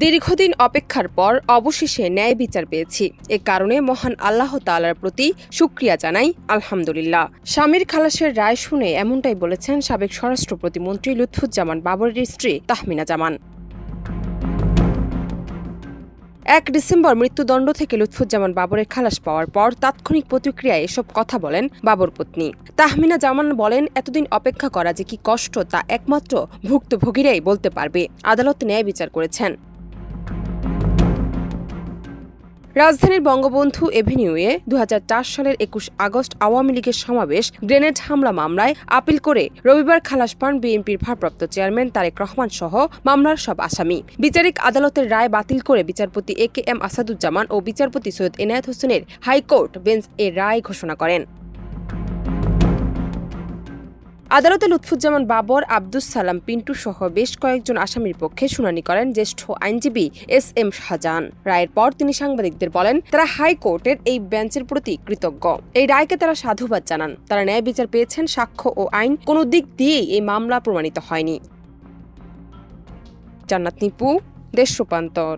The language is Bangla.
দীর্ঘদিন অপেক্ষার পর অবশেষে ন্যায় বিচার পেয়েছি। এ কারণে মহান আল্লাহ তাআলার প্রতি শুকরিয়া জানাই, আলহামদুলিল্লাহ। স্বামীর খালাসের রায় শুনে এমনটাই বলেছেন সাবেক স্বরাষ্ট্র প্রতিমন্ত্রী লুৎফুজ্জামান বাবরের স্ত্রী তাহমিনা জামান। ১ ডিসেম্বর মৃত্যুদণ্ড থেকে লুৎফুজ্জামান বাবরের খালাস পাওয়ার পর তাৎক্ষণিক প্রতিক্রিয়ায় এসব কথা বলেন বাবর পত্নী তাহমিনা জামান। বলেন, এতদিন অপেক্ষা করা যে কি কষ্ট তা একমাত্র ভুক্তভোগীরাই বলতে পারবে। আদালত ন্যায় বিচার করেছেন। রাজধানীর বঙ্গবন্ধু এভিনিউয়ে ২০০৪ সালের ২১ আগস্ট আওয়ামী লীগের সমাবেশ গ্রেনেড হামলা মামলায় আপিল করে রবিবার খালাস পান বিএনপির ভারপ্রাপ্ত চেয়ারম্যান তারেক রহমান সহ মামলার সব আসামি। বিচারিক আদালতের রায় বাতিল করে বিচারপতি AKM আসাদুজ্জামান ও বিচারপতি সৈয়দ এনায়েত হোসেনের হাইকোর্ট বেঞ্চ এ রায় ঘোষণা করেন। আদালতে লুৎফুজ্জামান বাবর, আব্দুস সালাম পিন্টু সহ বেশ কয়েকজন আসামির পক্ষে শুনানি করেন জ্যেষ্ঠ আইনজীবী SM শাহজাহান। রায়ের পর তিনি সাংবাদিকদের বলেন, তারা হাইকোর্টের এই বেঞ্চের প্রতি কৃতজ্ঞ। এই রায়কে তারা সাধুবাদ জানান। তারা ন্যায় বিচার পেয়েছেন। সাক্ষ্য ও আইন কোনো দিক দিয়েই এই মামলা প্রমাণিত হয়নি। জান্নাত নিপু, দেশ রূপান্তর।